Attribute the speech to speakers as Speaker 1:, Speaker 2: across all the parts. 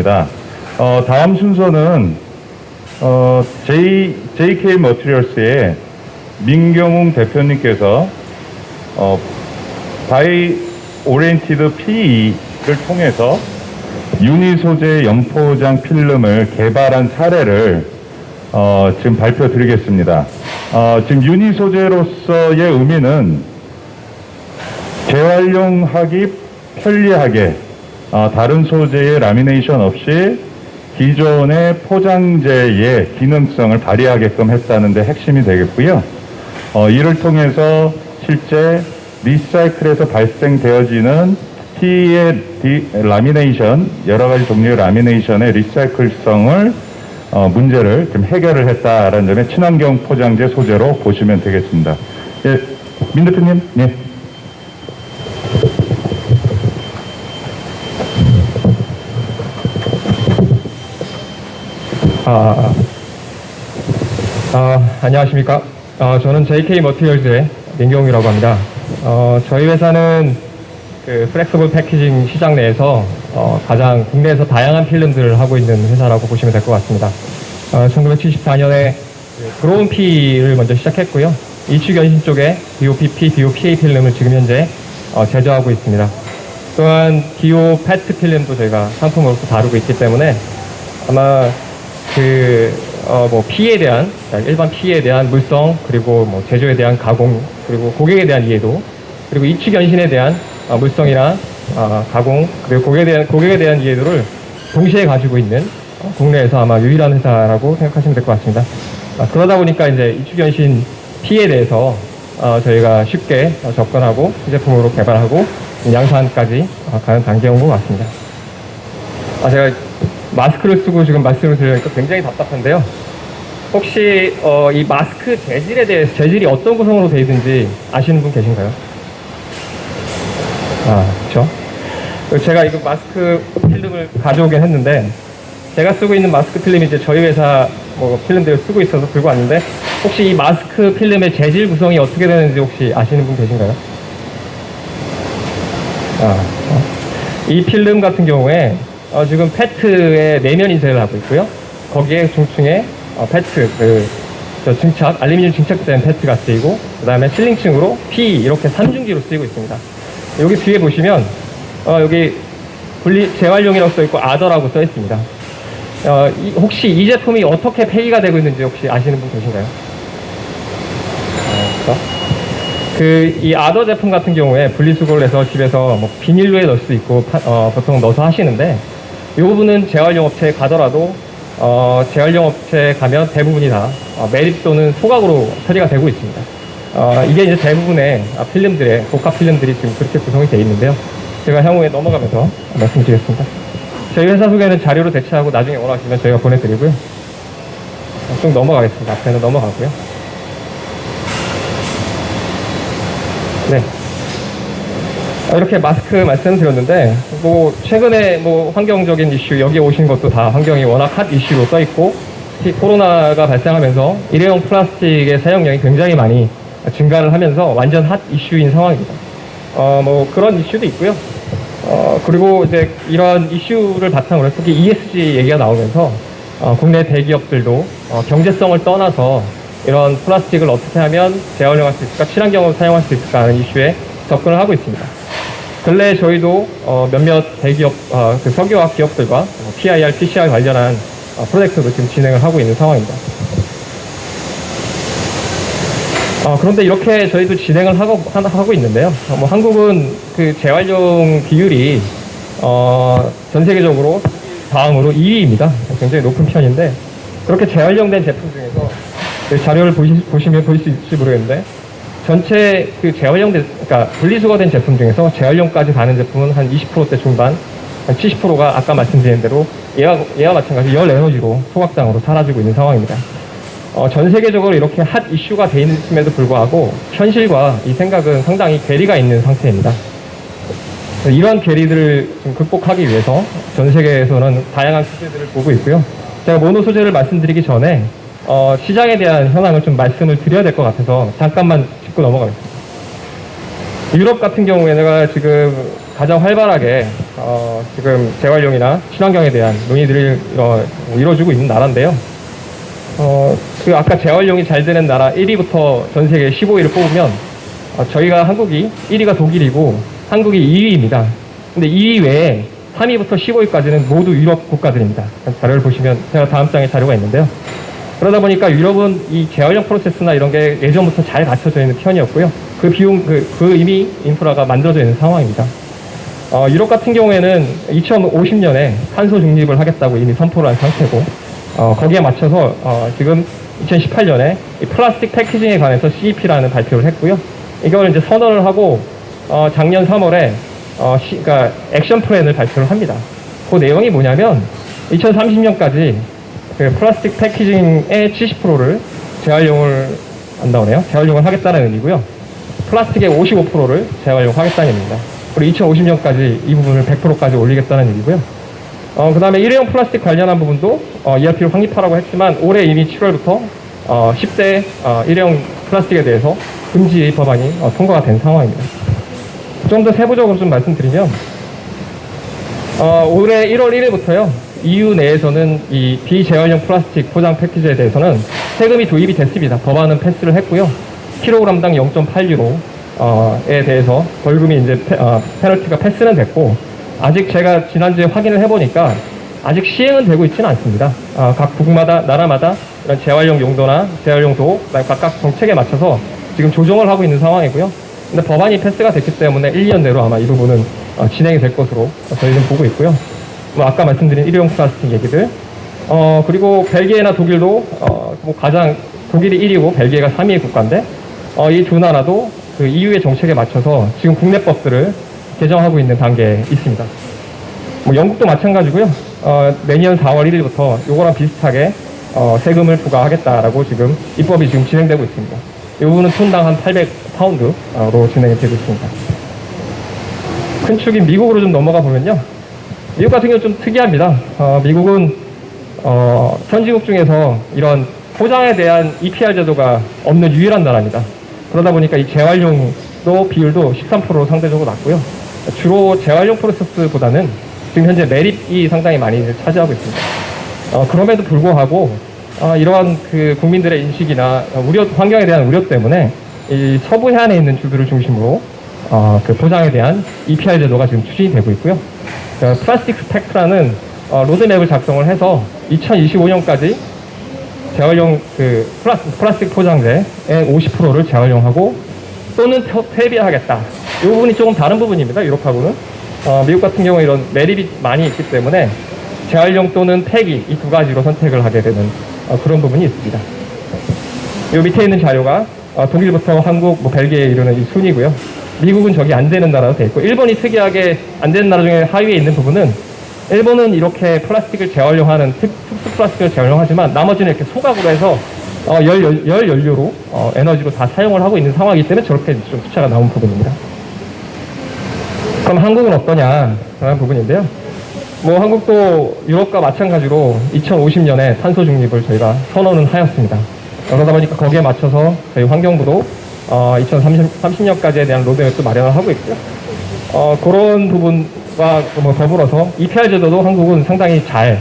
Speaker 1: 하겠습니다. 다음 순서는 JK 머티리얼스의 민경웅 대표님께서 바이 오리엔티드 PE를 통해서 유니 소재 연포장 필름을 개발한 사례를 지금 발표드리겠습니다. 지금 유니 소재로서의 의미는 재활용하기 편리하게 다른 소재의 라미네이션 없이 기존의 포장재의 기능성을 발휘하게끔 했다는 데 핵심이 되겠고요. 이를 통해서 실제 리사이클에서 발생되어지는 T의 라미네이션, 여러 가지 종류의 라미네이션의 리사이클성을 문제를 좀 해결을 했다라는 점에 친환경 포장재 소재로 보시면 되겠습니다. 예, 민 대표님, 예.
Speaker 2: 안녕하십니까. 저는 JK 머티리얼즈의 민경웅이라고 합니다. 저희 회사는 그 플렉서블 패키징 시장 내에서 가장 국내에서 다양한 필름들을 하고 있는 회사라고 보시면 될 것 같습니다. 1974년에 브로운 P를 먼저 시작했고요. 이축 연신 쪽에 DOPP, DOPA 필름을 지금 현재 제조하고 있습니다. 또한 DO PET 필름도 저희가 상품으로 다루고 있기 때문에 아마 P에 대한, 일반 P에 대한 물성, 그리고 제조에 대한 가공, 그리고 고객에 대한 이해도, 그리고 이축 연신에 대한 물성이나 가공, 그리고 고객에 대한 이해도를 동시에 가지고 있는 국내에서 아마 유일한 회사라고 생각하시면 될 것 같습니다. 그러다 보니까 이제 이축 연신 P에 대해서 저희가 쉽게 접근하고 시제품으로 개발하고 양산까지 가는 단계인 것 같습니다. 제가 마스크를 쓰고 지금 말씀을 드리니까 굉장히 답답한데요. 혹시 이 마스크 재질에 대해서, 재질이 어떤 구성으로 되어 있는지 아시는 분 계신가요? 그렇죠. 제가 이거 마스크 필름을 가져오긴 했는데, 제가 쓰고 있는 마스크 필름이 이제 저희 회사 필름들을 쓰고 있어서 들고 왔는데, 혹시 이 마스크 필름의 재질 구성이 어떻게 되는지 혹시 아시는 분 계신가요? 이 필름 같은 경우에 지금 페트의 내면 인쇄를 하고 있고요. 거기에 중층에 페트, 증착, 알루미늄 증착된 페트가 쓰이고, 그 다음에 실링층으로 P 이렇게 3중지로 쓰이고 있습니다. 여기 뒤에 보시면 여기 재활용이라고 써있고 아더라고 써있습니다. 혹시 이 제품이 어떻게 폐기가 되고 있는지 혹시 아시는 분 계신가요? 이 아더 제품 같은 경우에 분리수거를 해서 집에서 비닐로에 넣을 수 있고 보통 넣어서 하시는데, 이 부분은 재활용 업체에 가더라도 재활용 업체에 가면 대부분이 다 매립 또는 소각으로 처리가 되고 있습니다. 이게 이제 대부분의 필름들의 복합 필름들이 지금 그렇게 구성이 되어 있는데요. 제가 향후에 넘어가면서 말씀드리겠습니다. 저희 회사 소개는 자료로 대체하고 나중에 원하시면 저희가 보내드리고요. 좀 넘어가겠습니다. 앞에는 넘어가고요. 네. 이렇게 마스크 말씀드렸는데, 최근에 환경적인 이슈, 여기 오신 것도 다 환경이 워낙 핫 이슈로 써있고, 특히 코로나가 발생하면서 일회용 플라스틱의 사용량이 굉장히 많이 증가를 하면서 완전 핫 이슈인 상황입니다. 그런 이슈도 있고요. 그리고 이제 이런 이슈를 바탕으로 특히 ESG 얘기가 나오면서 국내 대기업들도 경제성을 떠나서 이런 플라스틱을 어떻게 하면 재활용할 수 있을까, 친환경으로 사용할 수 있을까 하는 이슈에 접근을 하고 있습니다. 근래 저희도 몇몇 대기업, 석유화학 기업들과 PIR, PCR 관련한 프로젝트도 지금 진행을 하고 있는 상황입니다. 그런데 이렇게 저희도 진행을 하고 있는데요. 한국은 그 재활용 비율이 전 세계적으로 다음으로 2위입니다. 굉장히 높은 편인데, 그렇게 재활용된 제품 중에서 자료를 보시면 볼 수 있을지 모르겠는데, 전체 그러니까 분리수거된 제품 중에서 재활용까지 가는 제품은 한 20%대 중반, 한 70%가 아까 말씀드린 대로 얘와 마찬가지 열 에너지로 소각장으로 사라지고 있는 상황입니다. 전 세계적으로 이렇게 핫 이슈가 돼 있음에도 불구하고 현실과 이 생각은 상당히 괴리가 있는 상태입니다. 이러한 괴리들을 좀 극복하기 위해서 전 세계에서는 다양한 소재들을 보고 있고요. 제가 모노 소재를 말씀드리기 전에 시장에 대한 현황을 좀 말씀을 드려야 될 것 같아서 잠깐만 넘어가겠습니다. 유럽 같은 경우에 내가 지금 가장 활발하게 지금 재활용이나 친환경에 대한 논의들을 이루어지고 있는 나라인데요. 그 아까 재활용이 잘 되는 나라 1위부터 전 세계 15위를 뽑으면 저희가 한국이 1위가 독일이고 한국이 2위입니다. 근데 2위 외에 3위부터 15위까지는 모두 유럽 국가들입니다. 자료를 보시면 제가 다음 장에 자료가 있는데요. 그러다 보니까 유럽은 이 재활용 프로세스나 이런 게 예전부터 잘 갖춰져 있는 편이었고요. 그 이미 인프라가 만들어져 있는 상황입니다. 유럽 같은 경우에는 2050년에 탄소 중립을 하겠다고 이미 선포를 한 상태고, 거기에 맞춰서 지금 2018년에 이 플라스틱 패키징에 관해서 CEP라는 발표를 했고요. 이걸 이제 선언을 하고 작년 3월에 그러니까 액션 플랜을 발표를 합니다. 그 내용이 뭐냐면 2030년까지 그 플라스틱 패키징의 70%를 재활용을 한다고 해요. 재활용을 하겠다는 의미고요. 플라스틱의 55%를 재활용하겠다는 의미입니다. 그리고 2050년까지 이 부분을 100%까지 올리겠다는 얘기고요. 그 다음에 일회용 플라스틱 관련한 부분도 ERP로 확립하라고 했지만 올해 이미 7월부터 10대 일회용 플라스틱에 대해서 금지 법안이 통과가 된 상황입니다. 좀 더 세부적으로 좀 말씀드리면 올해 1월 1일부터요. EU 내에서는 이 비재활용 플라스틱 포장 패키지에 대해서는 세금이 도입이 됐습니다. 법안은 패스를 했고요. 킬로그램당 0.8유로에 대해서 벌금이 이제 페널티가 패스는 됐고, 아직 제가 지난주에 확인을 해보니까 아직 시행은 되고 있지는 않습니다. 각 국마다 나라마다 이런 재활용 용도나 재활용도 각각 정책에 맞춰서 지금 조정을 하고 있는 상황이고요. 근데 법안이 패스가 됐기 때문에 1년 내로 아마 이 부분은 진행이 될 것으로 저희는 보고 있고요. 아까 말씀드린 일회용 플라스틱 얘기들, 그리고 벨기에나 독일도 가장 독일이 1위고 벨기에가 3위의 국가인데 이 두 나라도 그 EU의 정책에 맞춰서 지금 국내법들을 개정하고 있는 단계에 있습니다. 영국도 마찬가지고요. 내년 4월 1일부터 요거랑 비슷하게 세금을 부과하겠다라고 지금 입법이 지금 진행되고 있습니다. 이 부분은 톤당 한 800파운드로 진행이 되고 있습니다. 큰 축인 미국으로 좀 넘어가 보면요. 미국 같은 경우는 좀 특이합니다. 미국은 선진국 중에서 이런 포장에 대한 EPR 제도가 없는 유일한 나라입니다. 그러다 보니까 이 재활용도 비율도 13%로 상대적으로 낮고요. 주로 재활용 프로세스보다는 지금 현재 매립이 상당히 많이 차지하고 있습니다. 그럼에도 불구하고 이러한 그 국민들의 인식이나 환경에 대한 우려 때문에 이 서부 해안에 있는 주들을 중심으로 그 포장에 대한 EPR 제도가 지금 추진이 되고 있고요. 플라스틱 스펙트라는 로드맵을 작성을 해서 2025년까지 재활용 그 플라스틱 포장재의 50%를 재활용하고 또는 폐비하겠다. 이 부분이 조금 다른 부분입니다. 유럽하고는 미국 같은 경우에 이런 매립이 많이 있기 때문에 재활용 또는 폐기 이 두 가지로 선택을 하게 되는 그런 부분이 있습니다. 이 밑에 있는 자료가 독일부터 한국, 벨기에 이르는 이 순이고요. 미국은 저기 안 되는 나라로 되어 있고, 일본이 특이하게 안 되는 나라 중에 하위에 있는 부분은 일본은 이렇게 플라스틱을 재활용하는 특수 플라스틱을 재활용하지만 나머지는 이렇게 소각으로 해서 열 연료로 에너지로 다 사용을 하고 있는 상황이기 때문에 저렇게 좀 숫자가 나온 부분입니다. 그럼 한국은 어떠냐 라는 부분인데요. 한국도 유럽과 마찬가지로 2050년에 탄소 중립을 저희가 선언은 하였습니다. 그러다 보니까 거기에 맞춰서 저희 환경부도 2030년까지에 대한 로드맵도 마련을 하고 있고요. 그런 부분과 더불어서 EPR 제도도 한국은 상당히 잘,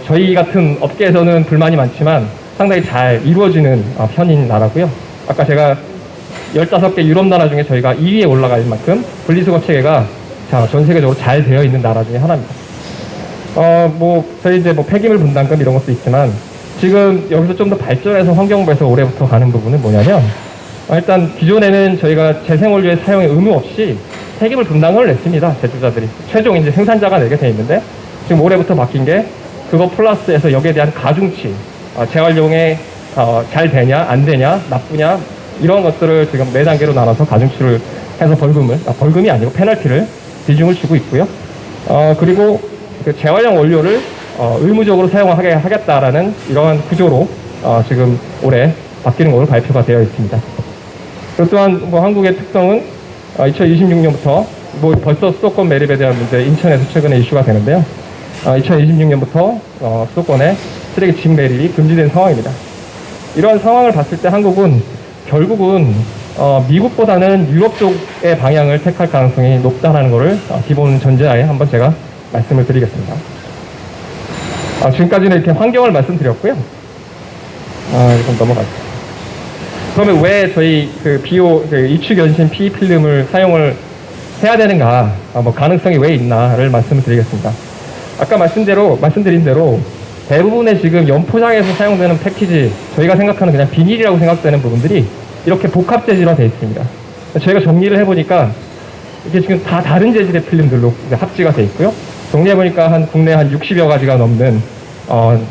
Speaker 2: 저희 같은 업계에서는 불만이 많지만 상당히 잘 이루어지는 편인 나라고요. 아까 제가 15개 유럽 나라 중에 저희가 2위에 올라갈 만큼 분리수거 체계가 전 세계적으로 잘 되어 있는 나라 중에 하나입니다. 저희 이제 폐기물 분담금 이런 것도 있지만 지금 여기서 좀 더 발전해서 환경부에서 올해부터 가는 부분은 뭐냐면, 일단 기존에는 저희가 재생원료의 사용에 의무 없이 폐기물 분담금을 냈습니다. 제조자들이. 최종 이제 생산자가 내게 돼 있는데 지금 올해부터 바뀐 게 그거 플러스해서 여기에 대한 가중치, 재활용에 잘 되냐, 안 되냐, 나쁘냐 이런 것들을 지금 4단계로 나눠서 가중치를 해서 벌금이 아니고 페널티를 비중을 주고 있고요. 그리고 그 재활용 원료를 의무적으로 사용하게 하겠다라는 이러한 구조로 지금 올해 바뀌는 것으로 발표가 되어 있습니다. 그리고 또한 한국의 특성은 2026년부터 벌써 수도권 매립에 대한 문제 인천에서 최근에 이슈가 되는데요. 2026년부터 수도권에 쓰레기 집 매립이 금지된 상황입니다. 이러한 상황을 봤을 때 한국은 결국은 미국보다는 유럽 쪽의 방향을 택할 가능성이 높다는 것을 기본 전제하에 한번 제가 말씀을 드리겠습니다. 지금까지는 이렇게 환경을 말씀드렸고요. 이건 넘어갈게요. 그러면 왜 저희 이축연신 PE 필름을 사용을 해야 되는가, 가능성이 왜 있나를 말씀을 드리겠습니다. 아까 말씀드린 대로 대부분의 지금 연포장에서 사용되는 패키지, 저희가 생각하는 그냥 비닐이라고 생각되는 부분들이 이렇게 복합 재질화 되어 있습니다. 저희가 정리를 해보니까 이게 지금 다 다른 재질의 필름들로 합지가 되어 있고요. 정리해보니까 국내 한 60여 가지가 넘는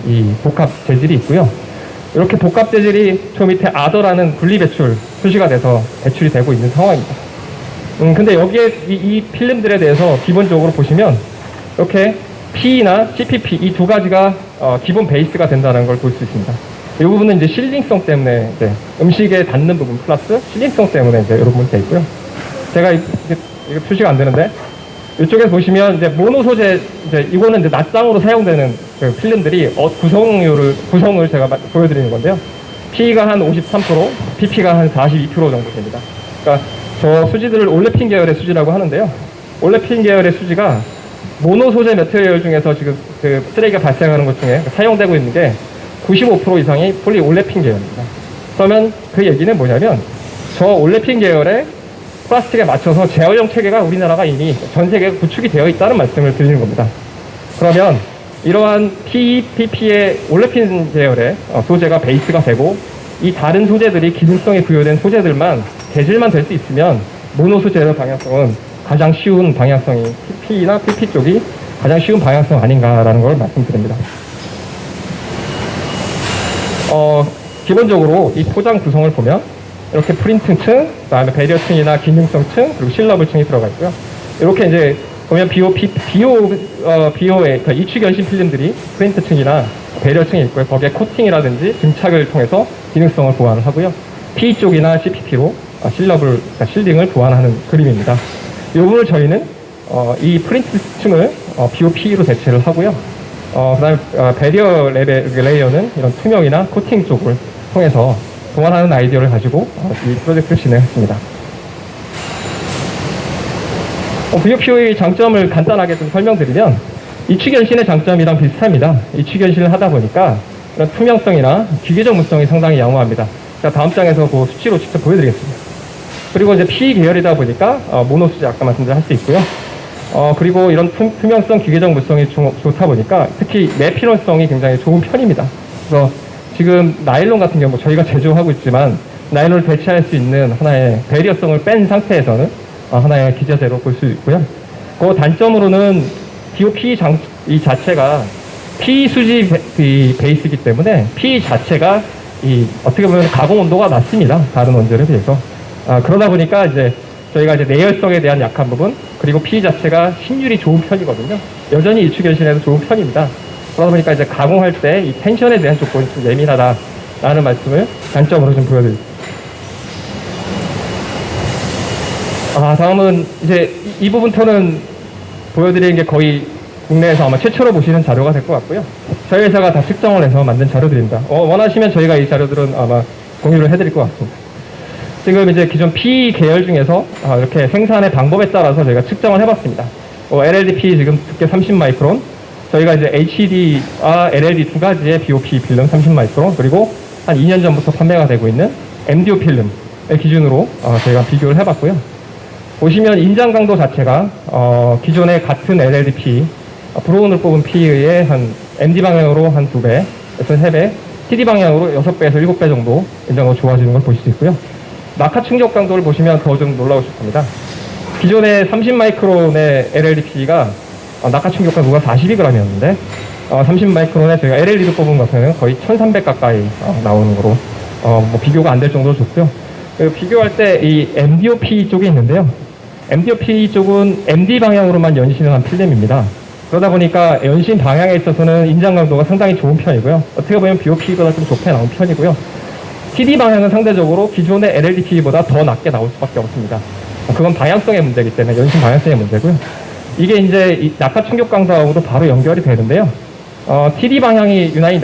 Speaker 2: 이 복합 재질이 있고요. 이렇게 복합 재질이 저 밑에 아더라는 분리 배출 표시가 돼서 배출이 되고 있는 상황입니다. 근데 여기에 이 필름들에 대해서 기본적으로 보시면 이렇게 PE나 CPP 이 두 가지가 기본 베이스가 된다는 걸 볼 수 있습니다. 이 부분은 이제 실링성 때문에 음식에 닿는 부분 플러스 실링성 때문에 이제 이런 부분이 되어 있고요. 제가 이게 표시가 안 되는데 이쪽에 보시면 이제 모노 소재 이거는 이제 낱장으로 사용되는 그 필름들이 구성을 제가 보여드리는 건데요. PE가 한 53%, PP가 한 42% 정도 됩니다. 그러니까 저 수지들을 올레핀 계열의 수지라고 하는데요. 올레핀 계열의 수지가 모노 소재 매트리얼 중에서 지금 그 쓰레기가 발생하는 것 중에 사용되고 있는 게 95% 이상이 폴리 올레핀 계열입니다. 그러면 그 얘기는 뭐냐면 저 올레핀 계열의 플라스틱에 맞춰서 재활용 체계가 우리나라가 이미 전 세계에 구축이 되어 있다는 말씀을 드리는 겁니다. 그러면 이러한 PE, PP의 올레핀 계열의 소재가 베이스가 되고 이 다른 소재들이 기능성이 부여된 소재들만 재질만 될 수 있으면 모노 소재의 방향성은 가장 쉬운 방향성이 PP나 PP 쪽이 가장 쉬운 방향성 아닌가라는 걸 말씀드립니다. 기본적으로 이 포장 구성을 보면 이렇게 프린팅층, 그다음에 배려층이나 기능성층, 그리고 실러블층이 들어가 있고요. 이렇게 이제 보면 비오의 그러니까 이축연신 필름들이 프린트층이나 배려층이 있고요. 거기에 코팅이라든지 증착을 통해서 기능성을 보완을 하고요. PE 쪽이나 CPP로 그러니까 실링을 보완하는 그림입니다. 이 부분을 저희는 이 프린트층을 BOPE로 대체를 하고요. 그다음에 배리어 레이어는 이런 투명이나 코팅 쪽을 통해서 보완하는 아이디어를 가지고 이 프로젝트를 진행했습니다. BOP의 장점을 간단하게 좀 설명드리면 이축연신의 장점이랑 비슷합니다. 이축연신을 하다 보니까 이런 투명성이나 기계 전문성이 상당히 양호합니다. 제가 다음 장에서 그 수치로 직접 보여드리겠습니다. 그리고 이제 PE 계열이다 보니까 모노 수지 아까 말씀드린 할 수 있고요. 그리고 이런 투명성, 기계적 물성이 좋다 보니까 특히 내필원성이 굉장히 좋은 편입니다. 그래서 지금 나일론 같은 경우 저희가 제조하고 있지만 나일론을 대체할 수 있는 하나의 배리어성을 뺀 상태에서는 하나의 기자재로 볼 수 있고요. 그 단점으로는 DOP 이 자체가 PE 수지 베이스이기 때문에 PE 자체가 어떻게 보면 가공 온도가 낮습니다. 다른 원재료에 비해서. 그러다 보니까 이제 저희가 이제 내열성에 대한 약한 부분, 그리고 PE 자체가 힘률이 좋은 편이거든요. 여전히 이축연신에도 좋은 편입니다. 그러다 보니까 이제 가공할 때 이 텐션에 대한 조건이 좀 예민하다라는 말씀을 단점으로 좀 보여드립니다. 다음은 이제 이 부분부터는 보여드리는 게 거의 국내에서 아마 최초로 보시는 자료가 될 것 같고요. 저희 회사가 다 측정을 해서 만든 자료들입니다. 원하시면 저희가 이 자료들은 아마 공유를 해드릴 것 같습니다. 지금 이제 기존 PE 계열 중에서 이렇게 생산의 방법에 따라서 저희가 측정을 해봤습니다. LLDP 지금 두께 30마이크론, 저희가 이제 HD와 LLD 두 가지의 BOP 필름 30마이크론, 그리고 한 2년 전부터 판매가 되고 있는 MDO 필름의 기준으로 저희가 비교를 해봤고요. 보시면 인장 강도 자체가 기존의 같은 LLDP 브로운을 뽑은 PE의 한 MD 방향으로 한 2배에서 3배, TD 방향으로 6배에서 7배 정도 인장도 좋아지는 걸 보실 수 있고요. 낙하 충격 강도를 보시면 더 좀 놀라우실 겁니다. 기존의 30마이크론의 LLDP가 낙하 충격 강도가 42g이었는데 30마이크론에 저희가 LLD를 뽑은 것은 거의 1300 가까이 나오는 거로 비교가 안 될 정도로 좋고요. 비교할 때 이 MDOP 쪽이 있는데요. MDOP 쪽은 MD 방향으로만 연신을 한 필름입니다. 그러다 보니까 연신 방향에 있어서는 인장 강도가 상당히 좋은 편이고요. 어떻게 보면 BOP보다 좀 좋게 나온 편이고요. TD 방향은 상대적으로 기존의 LLDP보다 더 낮게 나올 수밖에 없습니다. 그건 방향성의 문제이기 때문에 연신 방향성의 문제고요. 이게 이제 이 낙하 충격 강도하고도 바로 연결이 되는데요. TD 방향이 유난히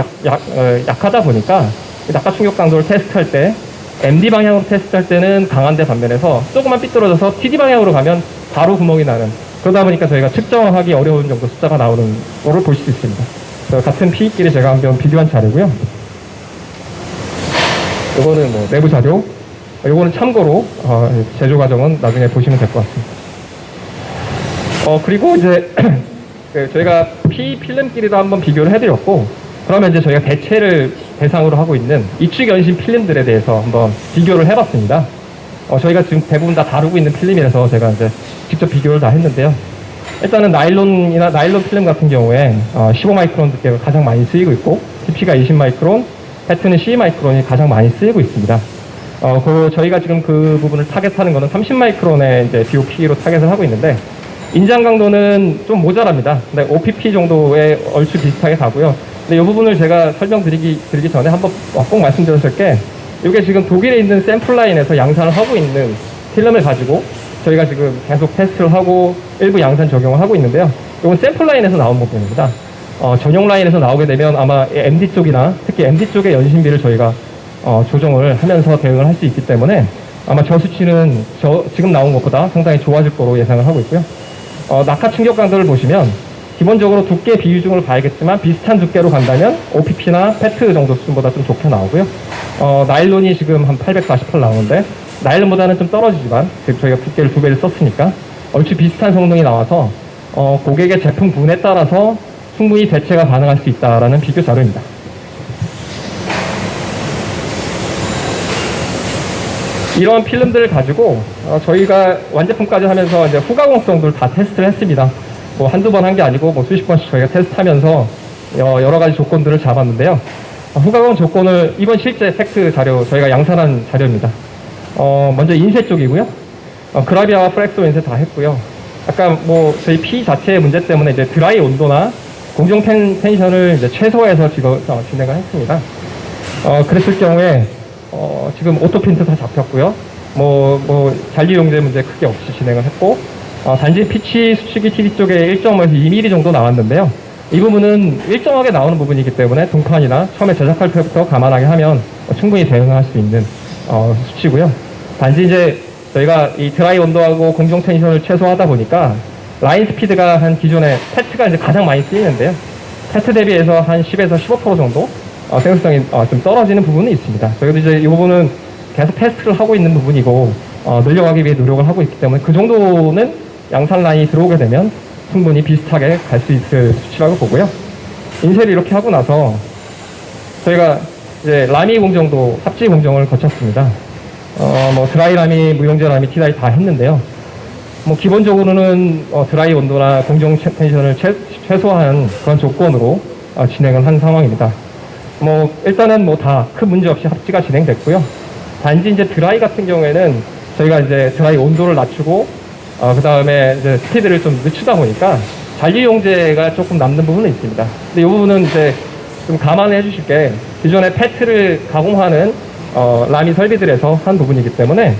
Speaker 2: 약하다 보니까 낙하 충격 강도를 테스트할 때 MD 방향으로 테스트할 때는 강한데 반면에서 조금만 삐뚤어져서 TD 방향으로 가면 바로 구멍이 나는, 그러다 보니까 저희가 측정하기 어려운 정도 숫자가 나오는 거를 볼 수 있습니다. 같은 피끼리 제가 한번 비교한 자료고요. 이거는 뭐 내부 자료, 이거는 참고로 제조 과정은 나중에 보시면 될 것 같습니다. 그리고 이제 저희가 필름끼리도 한번 비교를 해드렸고, 그러면 이제 저희가 대체를 대상으로 하고 있는 이축 연신 필름들에 대해서 한번 비교를 해봤습니다. 저희가 지금 대부분 다 다루고 있는 필름이라서 제가 이제 직접 비교를 다 했는데요. 일단은 나일론 필름 같은 경우에 15마이크론 두께가 가장 많이 쓰이고 있고, DP가 20마이크론, 패트는 12마이크론이 가장 많이 쓰이고 있습니다. 저희가 지금 그 부분을 타겟하는 거는 30마이크론의 이제 DOP로 타겟을 하고 있는데, 인장 강도는 좀 모자랍니다. 근데 OPP 정도의 얼추 비슷하게 가고요. 근데 이 부분을 제가 설명드리기 전에 한번 꼭 말씀드렸을 게, 이게 지금 독일에 있는 샘플 라인에서 양산을 하고 있는 필름을 가지고 저희가 지금 계속 테스트를 하고 일부 양산 적용을 하고 있는데요. 이건 샘플 라인에서 나온 부분입니다. 전용 라인에서 나오게 되면 아마 MD 쪽이나 특히 MD 쪽의 연신비를 저희가 조정을 하면서 대응을 할 수 있기 때문에 아마 저 수치는 지금 나온 것보다 상당히 좋아질 거로 예상을 하고 있고요. 낙하 충격 강도를 보시면 기본적으로 두께 비유중을 봐야겠지만 비슷한 두께로 간다면 OPP나 PET 정도 수준보다 좀 좋게 나오고요. 나일론이 지금 한 848 나오는데 나일론보다는 좀 떨어지지만 지금 저희가 두께를 2배를 썼으니까 얼추 비슷한 성능이 나와서 고객의 제품 분에 따라서 충분히 대체가 가능할 수 있다라는 비교 자료입니다. 이런 필름들을 가지고 저희가 완제품까지 하면서 이제 후가공성들을 다 테스트를 했습니다. 뭐 한두 번 한 게 아니고 뭐 수십 번씩 저희가 테스트하면서 여러 가지 조건들을 잡았는데요. 후가공 조건을 이번 실제 팩트 자료 저희가 양산한 자료입니다. 먼저 인쇄 쪽이고요. 그라비아와 플렉소 인쇄 다 했고요. 아까 뭐 저희 피 자체의 문제 때문에 이제 드라이 온도나 공정 텐션을 이제 최소화해서 지금 진행을 했습니다. 그랬을 경우에 지금 오토핀트 다 잡혔고요. 잔류용제 문제 크게 없이 진행을 했고, 단지 피치 수축이 TD 쪽에 1.5에서 2mm 정도 나왔는데요. 이 부분은 일정하게 나오는 부분이기 때문에 동판이나 처음에 제작할 때부터 감안하게 하면 충분히 대응할 수 있는 수치고요. 단지 이제 저희가 이 드라이 온도하고 공정 텐션을 최소화하다 보니까 라인 스피드가 한 기존에 패트가 이제 가장 많이 쓰이는데요. 패트 대비해서 한 10에서 15% 정도 생산성이 좀 떨어지는 부분이 있습니다. 저희도 이제 이 부분은 계속 테스트를 하고 있는 부분이고 늘려가기 위해 노력을 하고 있기 때문에 그 정도는 양산 라인이 들어오게 되면 충분히 비슷하게 갈 수 있을 수치라고 보고요. 인쇄를 이렇게 하고 나서 저희가 이제 라미 공정도 합지 공정을 거쳤습니다. 드라이 라미, 무용제 라미, 티다이 다 했는데요. 기본적으로는 드라이 온도나 공정 텐션을 최소화한 그런 조건으로 진행을 한 상황입니다. 일단은 다 큰 문제 없이 합지가 진행됐고요. 단지 이제 드라이 같은 경우에는 저희가 이제 드라이 온도를 낮추고 그 다음에 이제 스피드를 좀 늦추다 보니까 잔류용제가 조금 남는 부분은 있습니다. 근데 이 부분은 이제 좀 감안해 주실 게 기존에 패트를 가공하는 라미 설비들에서 한 부분이기 때문에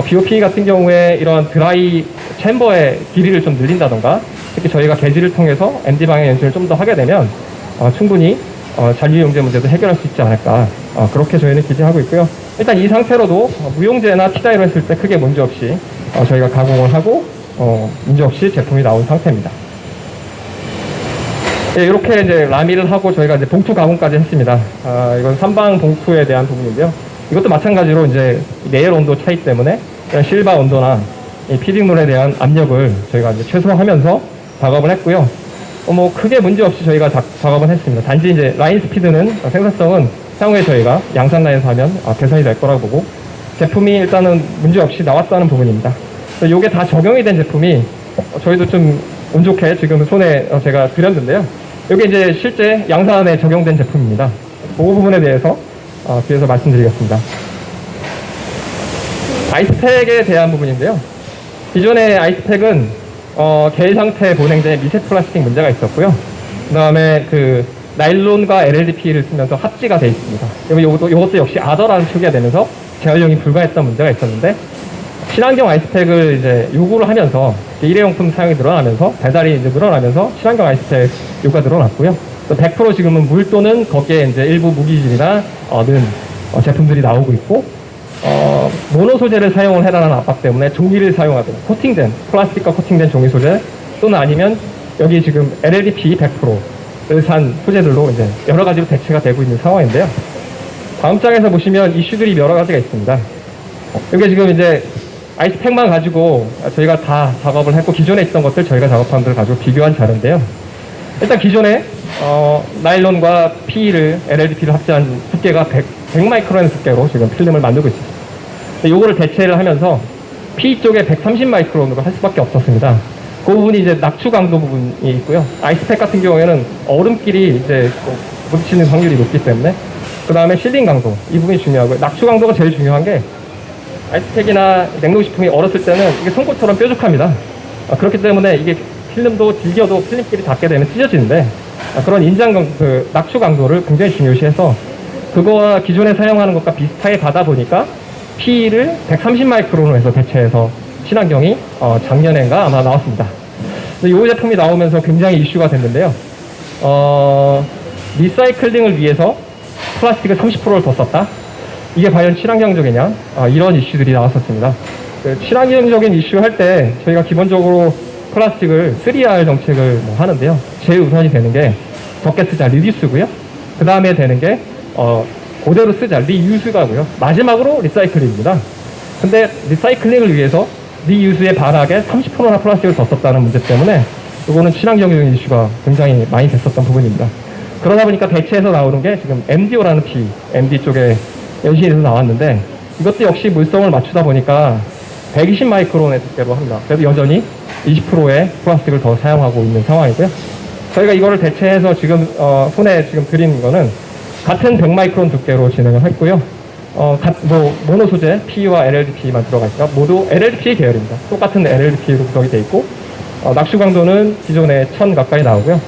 Speaker 2: BOP 같은 경우에 이런 드라이 챔버의 길이를 좀 늘린다던가 특히 저희가 게지를 통해서 MD 방향 연출을 좀 더 하게 되면 충분히 잔류용제 문제도 해결할 수 있지 않을까 그렇게 저희는 기대하고 있고요. 일단 이 상태로도 무용제나 티다이로 했을 때 크게 문제 없이 저희가 가공을 하고 문제 없이 제품이 나온 상태입니다. 네, 이렇게 이제 라미를 하고 저희가 이제 봉투 가공까지 했습니다. 이건 삼방 봉투에 대한 부분인데요. 이것도 마찬가지로 이제 내열 온도 차이 때문에 실바 온도나 이 피딩롤에 대한 압력을 저희가 이제 최소화하면서 작업을 했고요. 크게 문제 없이 저희가 작업을 했습니다. 단지 이제 라인 스피드는 생산성은 향후에 저희가 양산 라인에서 하면 개선이 될 거라고 보고 제품이 일단은 문제 없이 나왔다는 부분입니다. 이게 다 적용이 된 제품이 저희도 좀 운 좋게 지금 손에 제가 드렸는데요. 이게 이제 실제 양산에 적용된 제품입니다. 그 부분에 대해서 뒤에서 말씀드리겠습니다. 아이스팩에 대한 부분인데요. 기존의 아이스팩은 겔 상태 보냉제에 미세 플라스틱 문제가 있었고요. 그 다음에 그 나일론과 LLDP를 쓰면서 합지가 되어 있습니다. 이것도 역시 아더라는 표기가 되면서 재활용이 불가했던 문제가 있었는데 친환경 아이스팩을 이제 요구를 하면서 일회용품 사용이 늘어나면서 배달이 이제 늘어나면서 친환경 아이스팩 요구가 늘어났고요. 또 100% 지금은 물 또는 거기에 이제 일부 무기질이나 는 제품들이 나오고 있고 모노 소재를 사용을 해라는 압박 때문에 종이를 사용하든 코팅된 플라스틱과 코팅된 종이 소재 또는 아니면 여기 지금 LLDP 100%를 산 소재들로 이제 여러 가지로 대체가 되고 있는 상황인데요. 다음 장에서 보시면 이슈들이 여러 가지가 있습니다. 이게 지금 이제 아이스팩만 가지고 저희가 다 작업을 했고 기존에 있던 것들 저희가 작업한 것들 가지고 비교한 자료인데요. 일단 기존에 나일론과 PE를 LLDP를 합체한 두께가 100마이크론 두께로 지금 필름을 만들고 있습니다. 요거를 대체를 하면서 PE 쪽에 130마이크론으로 할 수밖에 없었습니다. 그 부분이 이제 낙추 강도 부분이 있고요. 아이스팩 같은 경우에는 얼음끼리 이제 부딪히는 확률이 높기 때문에 그 다음에 실링 강도 이 부분이 중요하고요. 낙추 강도가 제일 중요한 게 아이스팩이나 냉동식품이 얼었을 때는 이게 송곳처럼 뾰족합니다. 그렇기 때문에 이게 필름도 질겨도 필름끼리 닿게 되면 찢어지는데 그런 낙추 강도를 굉장히 중요시해서 그거와 기존에 사용하는 것과 비슷하게 가다 보니까 PE를 130마이크론으로 해서 대체해서 친환경이 작년인가 아마 나왔습니다. 이 제품이 나오면서 굉장히 이슈가 됐는데요. 리사이클링을 위해서 플라스틱을 30%를 더 썼다? 이게 과연 친환경적이냐? 이런 이슈들이 나왔었습니다. 친환경적인 이슈 할 때 저희가 기본적으로 플라스틱을 3R 정책을 하는데요. 제일 우선이 되는 게 적게 쓰자, 리듀스고요. 그 다음에 되는 게 그대로 쓰자, 리유스가고요. 마지막으로 리사이클링입니다. 근데 리사이클링을 위해서 리유스에 반하게 30%나 플라스틱을 더 썼다는 문제 때문에 이거는 친환경적인 이슈가 굉장히 많이 됐었던 부분입니다. 그러다 보니까 대체해서 나오는 게 지금 MDO라는 피, MD 쪽에 연신에서 나왔는데 이것도 역시 물성을 맞추다 보니까 120마이크론의 두께로 합니다. 그래도 여전히 20%의 플라스틱을 더 사용하고 있는 상황이고요. 저희가 이거를 대체해서 지금 손에 지금 드리는 거는 같은 100마이크론 두께로 진행을 했고요. 모노 소재 PE와 LLDP만 들어가 있죠. 모두 LLDP 계열입니다. 똑같은 LLDP로 구성이 되어 있고 낙슈 강도는 기존에 1000 가까이 나오고요.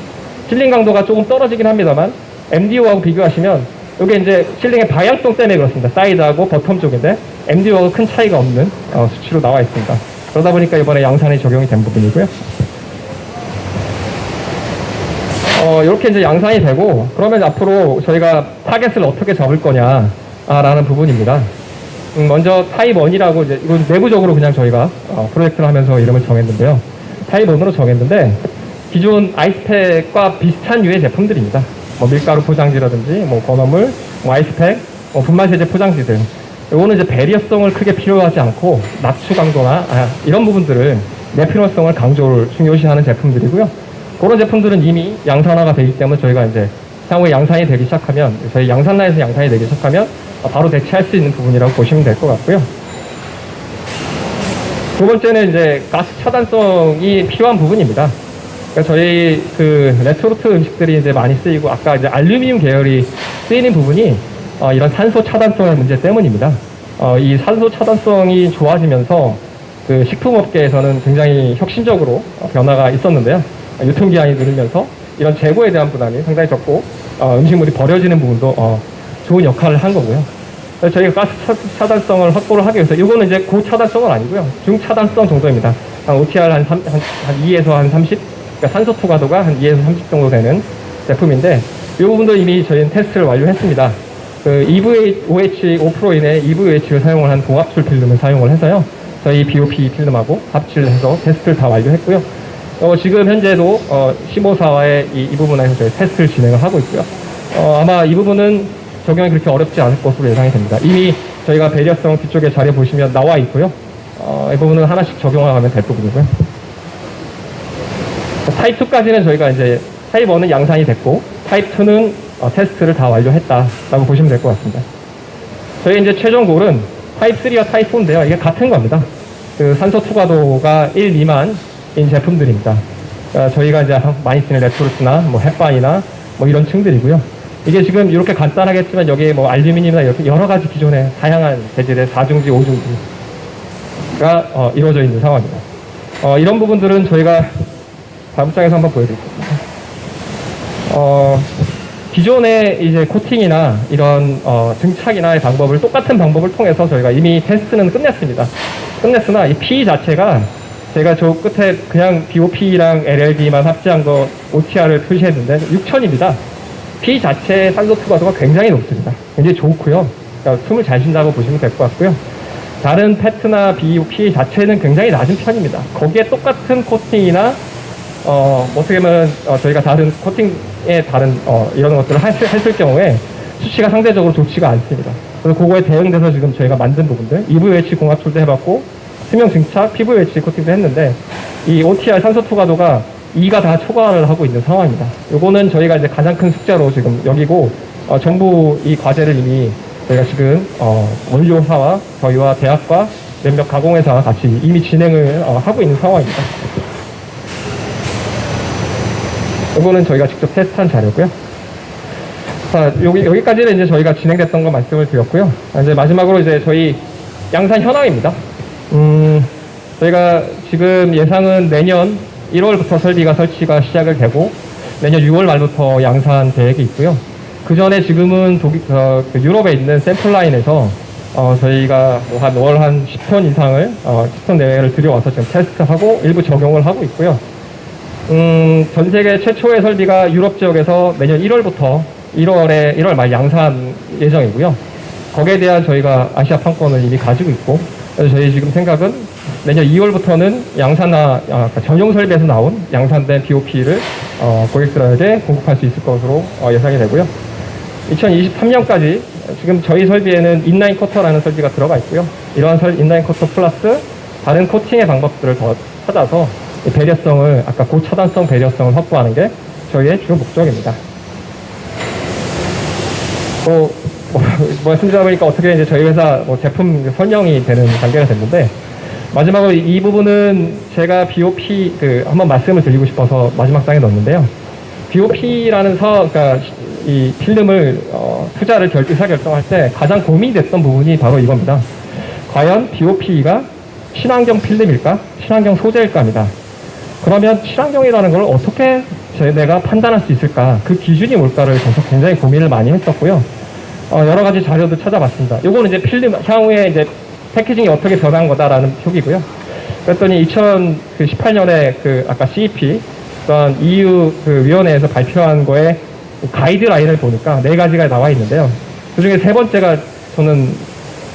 Speaker 2: 실링 강도가 조금 떨어지긴 합니다만 MDO하고 비교하시면 이게 이제 실링의 방향성 때문에 그렇습니다. 사이드하고 버텀 쪽인데 MDO하고 큰 차이가 없는 수치로 나와 있습니다. 그러다 보니까 이번에 양산이 적용이 된 부분이고요. 이렇게 이제 양산이 되고 그러면 앞으로 저희가 타겟을 어떻게 잡을 거냐 라는 부분입니다. 먼저 타입 1이라고 이제 이건 내부적으로 그냥 저희가 프로젝트를 하면서 이름을 정했는데요. 타입 1으로 정했는데 기존 아이스팩과 비슷한 류의 제품들입니다. 밀가루 포장지라든지 건어물, 아이스팩, 분말 세제 포장지들. 이거는 이제 배리어성을 크게 필요하지 않고 낙추 강도나 이런 부분들을 내필요성을 강조를 중요시하는 제품들이고요. 그런 제품들은 이미 양산화가 되기 때문에 저희가 이제 향후에 양산이 되기 시작하면 저희 양산라에서 양산이 되기 시작하면 바로 대체할 수 있는 부분이라고 보시면 될 것 같고요. 두 번째는 이제 가스 차단성이 필요한 부분입니다. 그러니까 저희 레토르트 음식들이 이제 많이 쓰이고 아까 이제 알루미늄 계열이 쓰이는 부분이 이런 산소 차단성의 문제 때문입니다. 이 산소 차단성이 좋아지면서 식품업계에서는 굉장히 혁신적으로 변화가 있었는데요. 유통기한이 늘면서 이런 재고에 대한 부담이 상당히 적고 음식물이 버려지는 부분도 좋은 역할을 한 거고요. 그래서 저희가 가스 차단성을 확보를 하기 위해서 이거는 이제 고차단성은 아니고요. 중차단성 정도입니다. 한 OTR 한 2에서 한 30? 그러니까 산소 투과도가 한 2에서 30 정도 되는 제품인데 이 부분도 이미 저희는 테스트를 완료했습니다. EVOH 5%인의 EVOH를 사용을 한 봉합출 필름을 사용을 해서요. 저희 BOP 필름하고 합치를 해서 테스트를 다 완료했고요. 지금 현재도 15사와의 이 부분에서 저희 테스트를 진행을 하고 있고요. 아마 이 부분은 적용이 그렇게 어렵지 않을 것으로 예상이 됩니다. 이미 저희가 배리어성 뒤쪽에 자료 보시면 나와 있고요. 이 부분은 하나씩 적용하면 될 부분이고요. 타입 2까지는 저희가 이제 타입 1은 양산이 됐고 타입 2는 테스트를 다 완료했다라고 보시면 될 것 같습니다. 저희 이제 최종 골은 타입 3와 타입 4인데요. 이게 같은 겁니다. 산소 투과도가 1 미만인 제품들입니다. 저희가 이제 많이 쓰는 레토르트나 햇반이나 이런 층들이고요. 이게 지금 이렇게 간단하게 했지만 여기에 알루미늄이나 이렇게 여러 가지 기존의 다양한 재질의 4중지, 5중지가 이루어져 있는 상황입니다. 이런 부분들은 저희가 다음 장에서 한번 보여드리겠습니다. 기존의 이제 코팅이나 이런 증착이나의 방법을 똑같은 방법을 통해서 저희가 이미 테스트는 끝냈습니다. 끝냈으나 이 PE 자체가 제가 저 끝에 그냥 BOP랑 LLD만 합치한 거 OTR을 표시했는데 6000입니다. PE 자체의 산소 투과도가 굉장히 높습니다. 굉장히 좋고요. 그러니까 숨을 잘 쉰다고 보시면 될 것 같고요. 다른 PET나 BOP 자체는 굉장히 낮은 편입니다. 거기에 똑같은 코팅이나 어떻게 보면 저희가 다른 코팅에 다른 이런 것들을 했을 경우에 수치가 상대적으로 좋지가 않습니다. 그래서 그거에 대응돼서 지금 저희가 만든 부분들 EVOH 공합툴도 해봤고 수명 증착, PVOH 코팅도 했는데 이 OTR 산소 투과도가 2가 다 초과를 하고 있는 상황입니다. 요거는 저희가 이제 가장 큰 숙제로 지금 여기고 정부 이 과제를 이미 저희가 지금 원료사와 저희와 대학과 몇몇 가공회사와 같이 이미 진행을 하고 있는 상황입니다. 이거는 저희가 직접 테스트한 자료고요. 자, 여기까지는 이제 저희가 진행됐던 거 말씀을 드렸고요. 이제 마지막으로 이제 저희 양산 현황입니다. 저희가 지금 예상은 내년 1월부터 설치가 시작을 되고 내년 6월 말부터 양산 계획이 있고요. 그 전에 지금은 유럽에 있는 샘플 라인에서 저희가 월 한 10톤 이상을 10톤 내외를 들여와서 지금 테스트하고 일부 적용을 하고 있고요. 전 세계 최초의 설비가 유럽 지역에서 내년 1월부터 1월 말 양산 예정이고요. 거기에 대한 저희가 아시아 판권을 이미 가지고 있고, 그래서 저희 지금 생각은 내년 2월부터는 전용 설비에서 나온 양산된 BOP를 고객들에게 공급할 수 있을 것으로 예상이 되고요. 2023년까지 지금 저희 설비에는 인라인 커터라는 설비가 들어가 있고요. 이러한 인라인 커터 플러스 다른 코팅의 방법들을 더 찾아서 배려성을, 아까 고차단성 배려성을 확보하는 게 저희의 주 목적입니다. 말씀드리다 보니까 어떻게 이제 저희 회사 제품 설명이 되는 단계가 됐는데, 마지막으로 이 부분은 제가 BOP 한번 말씀을 드리고 싶어서 마지막 장에 넣었는데요. BOP라는 그러니까 이 필름을 투자를 의사결정할 때 가장 고민이 됐던 부분이 바로 이겁니다. 과연 BOP가 친환경 필름일까? 친환경 소재일까입니다. 그러면 친환경이라는 걸 어떻게 내가 판단할 수 있을까? 그 기준이 뭘까를 계속 굉장히 고민을 많이 했었고요. 여러 가지 자료도 찾아봤습니다. 요거는 이제 필름, 향후에 이제 패키징이 어떻게 변한 거다라는 표기고요. 그랬더니 2018년에 아까 CEP, 어떤 EU 위원회에서 발표한 거에 가이드라인을 보니까 4가지가 나와 있는데요. 그 중에 3번째가 저는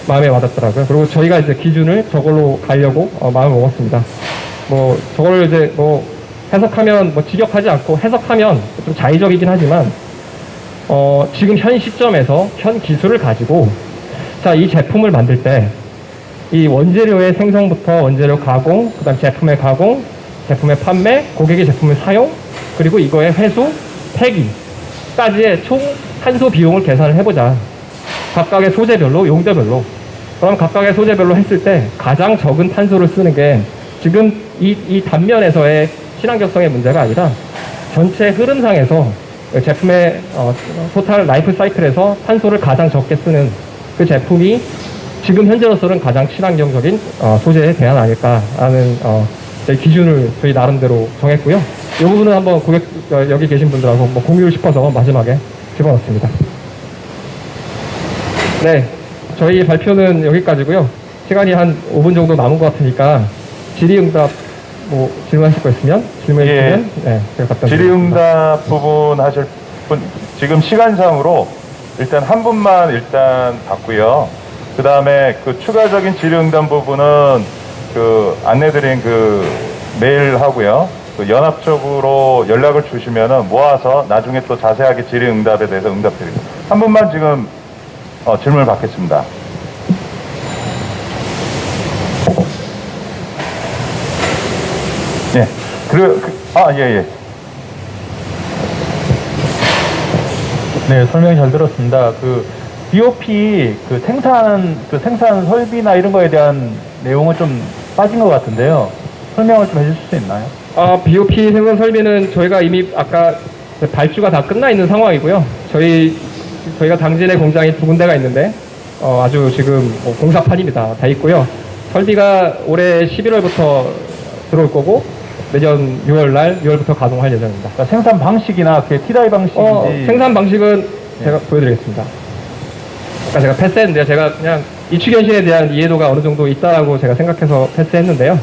Speaker 2: 마음에 와닿더라고요. 그리고 저희가 이제 기준을 저걸로 가려고 마음을 먹었습니다. 저걸 이제 해석하면 직역하지 않고 해석하면 좀 자의적이긴 하지만, 지금 현 시점에서 현 기술을 가지고, 자, 이 제품을 만들 때, 이 원재료의 생성부터 원재료 가공, 그 다음 제품의 가공, 제품의 판매, 고객의 제품을 사용, 그리고 이거의 회수, 폐기까지의 총 탄소 비용을 계산을 해보자. 각각의 소재별로, 용도별로. 그럼 각각의 소재별로 했을 때 가장 적은 탄소를 쓰는 게 지금 이 단면에서의 친환경성의 문제가 아니라 전체 흐름상에서 제품의 토탈 라이프 사이클에서 탄소를 가장 적게 쓰는 그 제품이 지금 현재로서는 가장 친환경적인 소재의 대안 아닐까라는 저희 기준을 저희 나름대로 정했고요. 이 부분은 한번 여기 계신 분들하고 공유를 싶어서 마지막에 집어넣습니다. 네, 저희 발표는 여기까지고요. 시간이 한 5분 정도 남은 것 같으니까 질의응답 질문하실 거 있으면 질문해 주시면 네, 제가 답변 드리겠습니다.
Speaker 1: 질의응답 부분 하실 분, 지금 시간상으로 일단 한 분만 일단 받고요. 그 다음에 추가적인 질의응답 부분은 안내드린 메일 하고요. 연합적으로 연락을 주시면은 모아서 나중에 또 자세하게 질의응답에 대해서 응답드립니다. 한 분만 지금 질문을 받겠습니다. 예. 예.
Speaker 3: 네, 설명 잘 들었습니다. BOP 생산 설비나 이런 거에 대한 내용은 좀 빠진 것 같은데요. 설명을 좀 해주실 수 있나요?
Speaker 2: BOP 생산 설비는 저희가 이미 아까 발주가 다 끝나 있는 상황이고요. 저희가 당진의 공장이 2군데가 있는데 아주 지금 공사판입니다. 다 있고요. 설비가 올해 11월부터 들어올 거고 내년 6월부터 가동할 예정입니다.
Speaker 3: 그러니까 생산 방식이나 T다이 방식인지.
Speaker 2: 생산 방식은 제가 보여드리겠습니다. 아까 제가 패스했는데요. 제가 그냥 이축연신에 대한 이해도가 어느 정도 있다라고 제가 생각해서 패스했는데요.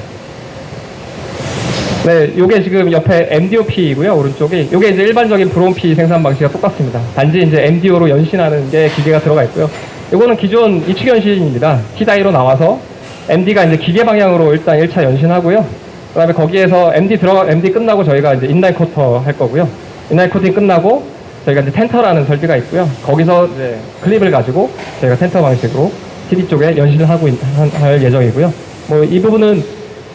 Speaker 2: 네, 요게 지금 옆에 MDOP이고요. 오른쪽이. 요게 이제 일반적인 브롬피 생산 방식과 똑같습니다. 단지 이제 MDO로 연신하는 게 기계가 들어가 있고요. 이거는 기존 이축 연신입니다. T다이로 나와서 MD가 이제 기계 방향으로 일단 1차 연신하고요. 그 다음에 거기에서 MD 끝나고 저희가 이제 인라인 코터 할 거고요. 인라인 코팅 끝나고 저희가 이제 텐터라는 설비가 있고요. 거기서 이제 클립을 가지고 저희가 텐터 방식으로 TD 쪽에 연신을 할 예정이고요. 뭐 이 부분은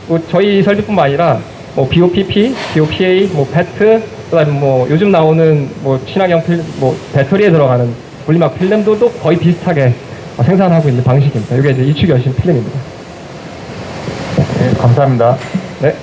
Speaker 2: 뭐 저희 설비뿐만 아니라 뭐 BOPP, BOPA, 뭐 PET, 그다음에 뭐 요즘 나오는 뭐 친환경 뭐 배터리에 들어가는 분리막 필름도 거의 비슷하게 생산하고 있는 방식입니다. 이게 이제 이축 연신 필름입니다.
Speaker 3: 네, 감사합니다.
Speaker 2: 네.